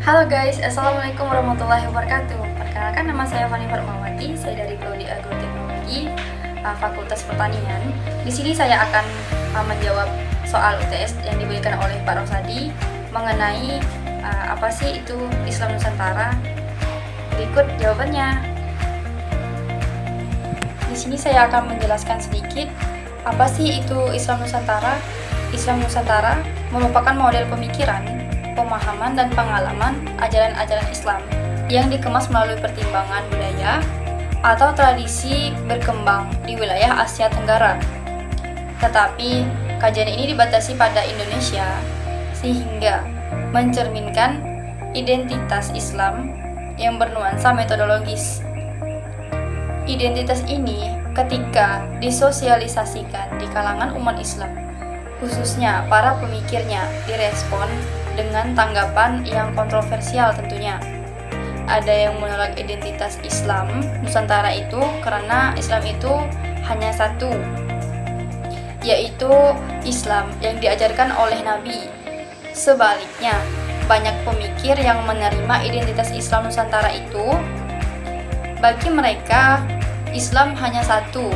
Halo guys, Assalamualaikum warahmatullahi wabarakatuh. Perkenalkan, nama saya Fani Farmawati. Saya dari Prodi Agroteknologi, Fakultas Pertanian. Di sini saya akan menjawab soal UTS yang diberikan oleh Pak Rosadi mengenai apa sih itu Islam Nusantara. Berikut jawabannya. Di sini saya akan menjelaskan sedikit apa sih itu Islam Nusantara. Islam Nusantara merupakan model pemikiran, pemahaman dan pengalaman ajaran-ajaran Islam yang dikemas melalui pertimbangan budaya atau tradisi berkembang di wilayah Asia Tenggara. Tetapi kajian ini dibatasi pada Indonesia sehingga mencerminkan identitas Islam yang bernuansa metodologis. Identitas ini ketika disosialisasikan di kalangan umat Islam, khususnya para pemikirnya, direspon dengan tanggapan yang kontroversial tentunya. Ada yang menolak identitas Islam Nusantara itu karena Islam itu hanya satu, yaitu Islam yang diajarkan oleh Nabi. Sebaliknya, banyak pemikir yang menerima identitas Islam Nusantara itu, bagi mereka Islam hanya satu.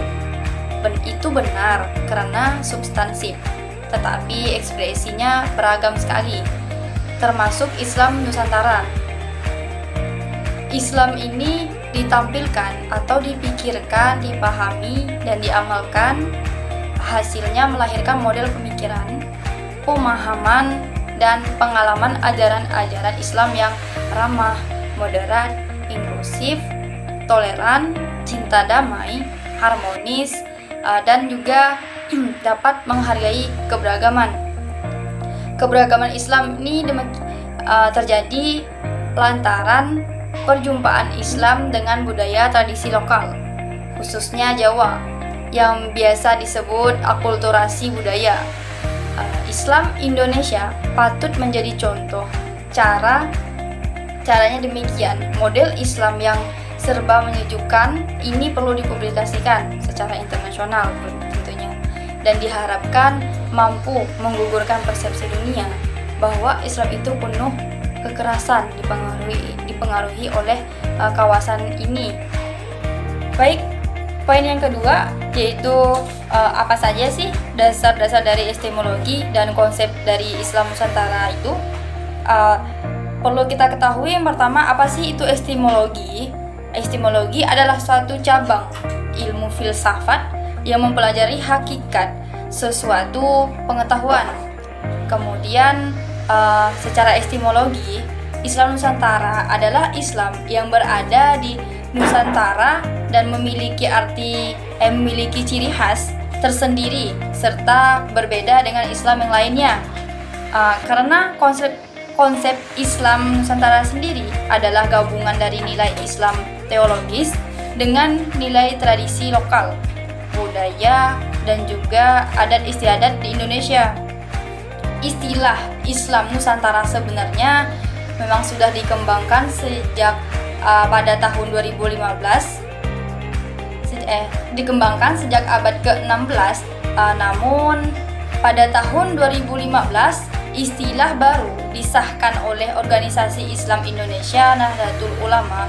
Itu benar karena substansif, tetapi ekspresinya beragam sekali, termasuk Islam Nusantara. Islam ini ditampilkan atau dipikirkan, dipahami, dan diamalkan, hasilnya melahirkan model pemikiran, pemahaman, dan pengalaman ajaran-ajaran Islam yang ramah, moderat, inklusif, toleran, cinta damai, harmonis, dan juga dapat menghargai keberagaman. Keberagaman Islam ini terjadi lantaran perjumpaan Islam dengan budaya tradisi lokal, khususnya Jawa, yang biasa disebut akulturasi budaya. Islam Indonesia patut menjadi contoh. Caranya demikian. Model Islam yang serba menyejukkan ini perlu dipublikasikan secara internasional tentunya, dan diharapkan mampu menggugurkan persepsi dunia bahwa Islam itu penuh kekerasan, dipengaruhi oleh kawasan ini. Baik, poin yang kedua yaitu apa saja sih dasar-dasar dari epistemologi dan konsep dari Islam Nusantara itu. Perlu kita ketahui yang pertama, apa sih itu epistemologi? Epistemologi adalah suatu cabang ilmu filsafat yang mempelajari hakikat sesuatu pengetahuan. Kemudian secara epistemologi, Islam Nusantara adalah Islam yang berada di Nusantara dan memiliki memiliki ciri khas tersendiri serta berbeda dengan Islam yang lainnya. Karena konsep Islam Nusantara sendiri adalah gabungan dari nilai Islam teologis dengan nilai tradisi lokal, budaya, dan juga adat istiadat di Indonesia. Istilah Islam Nusantara sebenarnya memang sudah dikembangkan sejak pada tahun 2015, dikembangkan sejak abad ke-16, namun pada tahun 2015 istilah baru disahkan oleh Organisasi Islam Indonesia Nahdlatul Ulama,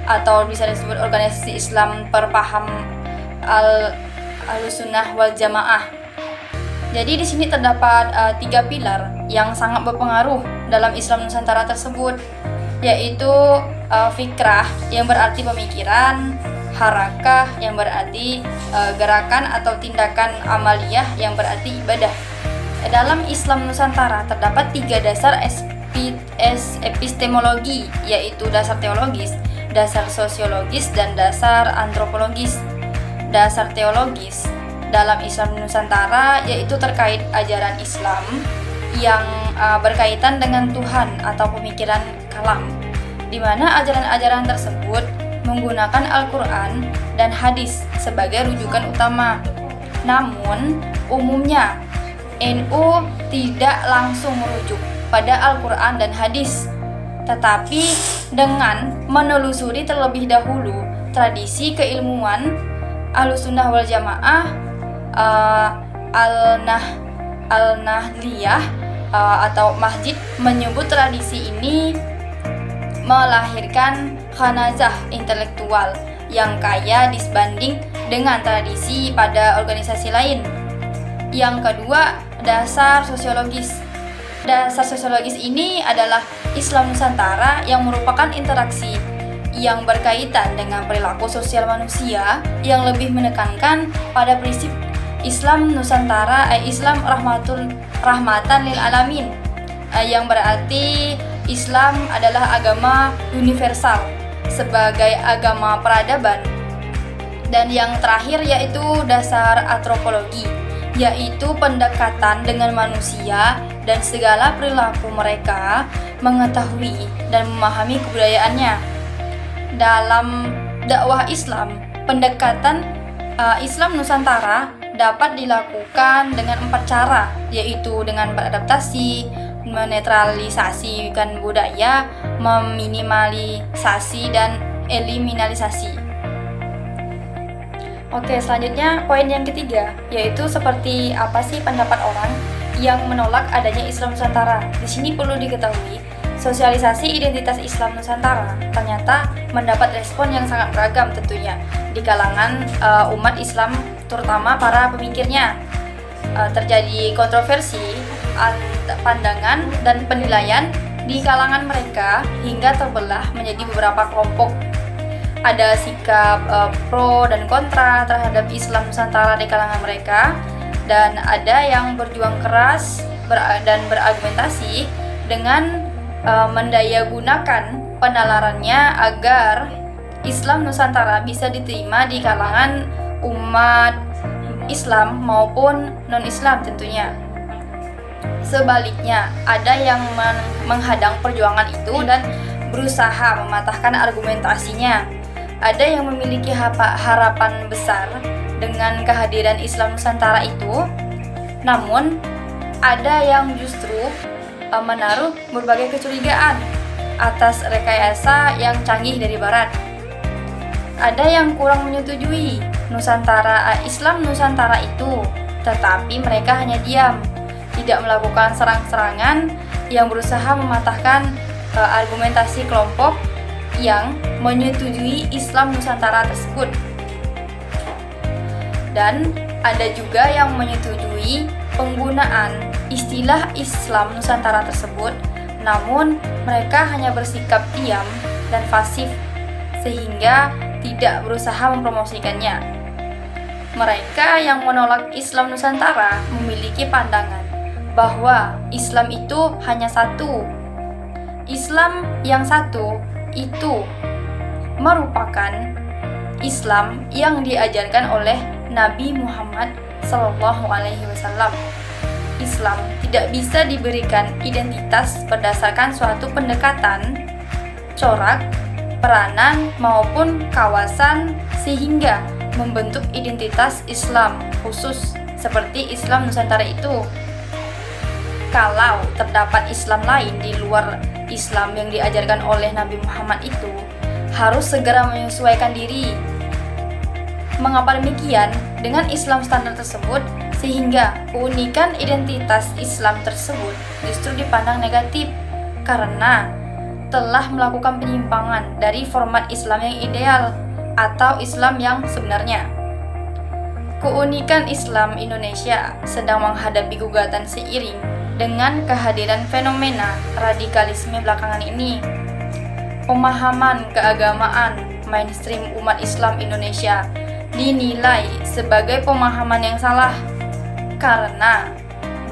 atau bisa disebut Organisasi Islam Perpaham Ahlussunnah wal Jamaah. Jadi di sini terdapat 3 pilar yang sangat berpengaruh dalam Islam Nusantara tersebut, yaitu fikrah yang berarti pemikiran, harakah yang berarti gerakan atau tindakan, amaliyah yang berarti ibadah. Dalam Islam Nusantara terdapat 3 dasar epistemologi, yaitu dasar teologis, dasar sosiologis, dan dasar antropologis. Dasar teologis dalam Islam Nusantara yaitu terkait ajaran Islam yang berkaitan dengan Tuhan atau pemikiran kalam, di mana ajaran-ajaran tersebut menggunakan Al-Quran dan hadis sebagai rujukan utama. Namun, umumnya NU tidak langsung merujuk pada Al-Quran dan hadis, tetapi dengan menelusuri terlebih dahulu tradisi keilmuan Ahlussunnah wal Jamaah, Al-Nahdliyah atau Masjid menyebut tradisi ini melahirkan khanazah intelektual yang kaya disebanding dengan tradisi pada organisasi lain. Yang kedua, dasar sosiologis. Dasar sosiologis ini adalah Islam Nusantara yang merupakan interaksi yang berkaitan dengan perilaku sosial manusia yang lebih menekankan pada prinsip Islam Nusantara, Islam rahmatan lil alamin, yang berarti Islam adalah agama universal sebagai agama peradaban. Dan yang terakhir yaitu dasar antropologi, yaitu pendekatan dengan manusia dan segala perilaku mereka, mengetahui dan memahami kebudayaannya. Dalam dakwah Islam, pendekatan Islam Nusantara dapat dilakukan dengan 4 cara, yaitu dengan beradaptasi, menetralisasikan budaya, meminimalisasi, dan eliminalisasi. Oke, selanjutnya poin yang ketiga, yaitu seperti apa sih pendapat orang yang menolak adanya Islam Nusantara. Di sini perlu diketahui, sosialisasi identitas Islam Nusantara ternyata mendapat respon yang sangat beragam tentunya di kalangan umat Islam, terutama para pemikirnya. Terjadi kontroversi, pandangan, dan penilaian di kalangan mereka hingga terbelah menjadi beberapa kelompok. Ada sikap pro dan kontra terhadap Islam Nusantara di kalangan mereka, dan ada yang berjuang keras dan berargumentasi dengan mendayagunakan penalarannya agar Islam Nusantara bisa diterima di kalangan umat Islam maupun non-Islam tentunya. Sebaliknya, ada yang menghadang perjuangan itu dan berusaha mematahkan argumentasinya. Ada yang memiliki harapan besar dengan kehadiran Islam Nusantara itu, namun ada yang justru menaruh berbagai kecurigaan atas rekayasa yang canggih dari Barat. Ada yang kurang menyetujui Islam Nusantara itu, tetapi mereka hanya diam, tidak melakukan serang-serangan yang berusaha mematahkan argumentasi kelompok yang menyetujui Islam Nusantara tersebut. Dan ada juga yang menyetujui penggunaan istilah Islam Nusantara tersebut, namun mereka hanya bersikap diam dan pasif sehingga tidak berusaha mempromosikannya. Mereka yang menolak Islam Nusantara memiliki pandangan bahwa Islam itu hanya satu. Islam yang satu itu merupakan Islam yang diajarkan oleh Nabi Muhammad SAW. Islam tidak bisa diberikan identitas berdasarkan suatu pendekatan, corak, peranan, maupun kawasan sehingga membentuk identitas Islam khusus seperti Islam Nusantara itu. Kalau terdapat Islam lain di luar Islam yang diajarkan oleh Nabi Muhammad itu, harus segera menyesuaikan diri. Mengapa demikian? Dengan Islam standar tersebut, sehingga keunikan identitas Islam tersebut justru dipandang negatif karena telah melakukan penyimpangan dari format Islam yang ideal atau Islam yang sebenarnya. Keunikan Islam Indonesia sedang menghadapi gugatan seiring dengan kehadiran fenomena radikalisme belakangan ini. Pemahaman keagamaan mainstream umat Islam Indonesia dinilai sebagai pemahaman yang salah karena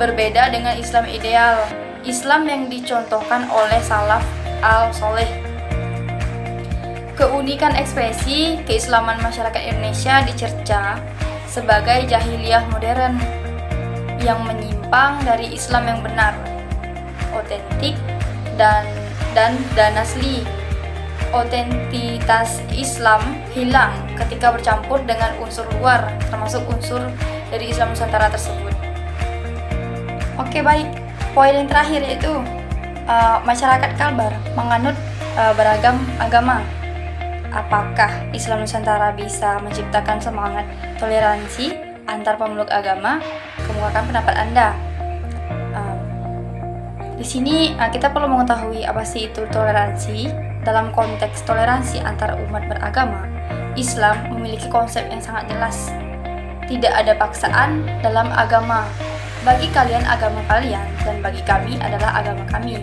berbeda dengan Islam ideal, Islam yang dicontohkan oleh salaf al-soleh. Keunikan ekspresi keislaman masyarakat Indonesia dicerca sebagai jahiliyah modern yang menyimpang dari Islam yang benar, otentik, dan asli. Otentitas Islam hilang ketika bercampur dengan unsur luar, termasuk unsur dari Islam Nusantara tersebut. Oke, baik. Poin yang terakhir yaitu masyarakat Kalbar menganut beragam agama. Apakah Islam Nusantara bisa menciptakan semangat toleransi antar pemeluk agama? Kemukakan pendapat Anda. Di sini kita perlu mengetahui apa sih itu toleransi. dalam konteks toleransi antar umat beragama, Islam memiliki konsep yang sangat jelas. Tidak ada paksaan dalam agama. Bagi kalian agama kalian dan bagi kami adalah agama kami.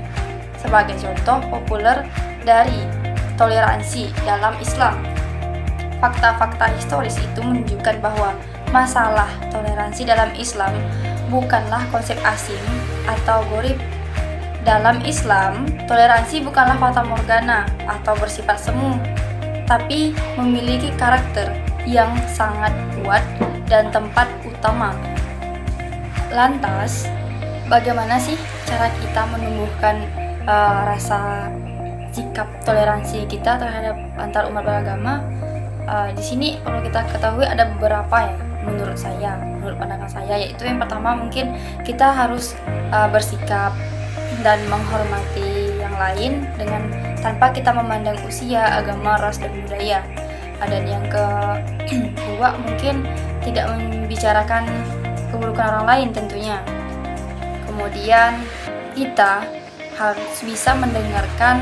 Sebagai contoh populer dari toleransi dalam Islam. Fakta-fakta historis itu menunjukkan bahwa masalah toleransi dalam Islam bukanlah konsep asing atau gharib. Dalam Islam, toleransi bukanlah fata morgana atau bersifat semu, tapi memiliki karakter yang sangat kuat dan tempat utama. Lantas, bagaimana sih cara kita menumbuhkan rasa sikap toleransi kita terhadap antar umat beragama? Di sini perlu kita ketahui ada beberapa ya, menurut pandangan saya, yaitu yang pertama mungkin kita harus bersikap dan menghormati yang lain dengan tanpa kita memandang usia, agama, ras, dan budaya. Dan yang kedua mungkin tidak membicarakan keburukan orang lain tentunya. Kemudian kita harus bisa mendengarkan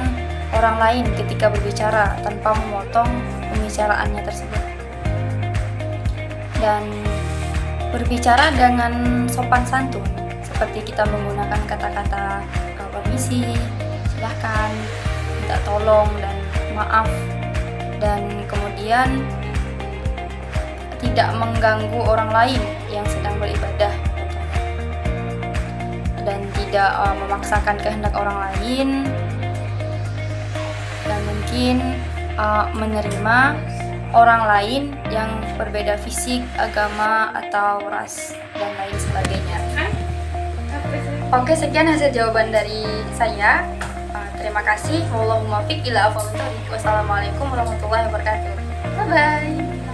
orang lain ketika berbicara tanpa memotong pembicaraannya tersebut. Dan berbicara dengan sopan santun, seperti kita menggunakan kata-kata permisi, silahkan, minta tolong, dan maaf. Dan kemudian tidak mengganggu orang lain yang sedang beribadah, dan tidak memaksakan kehendak orang lain, dan mungkin menerima orang lain yang berbeda fisik, agama, atau ras, dan lain sebagainya. Oke, sekian hasil jawaban dari saya. Terima kasih. Wallahul muwaffiq ila aqwamit thoriq. Wassalamualaikum warahmatullahi wabarakatuh. Bye bye.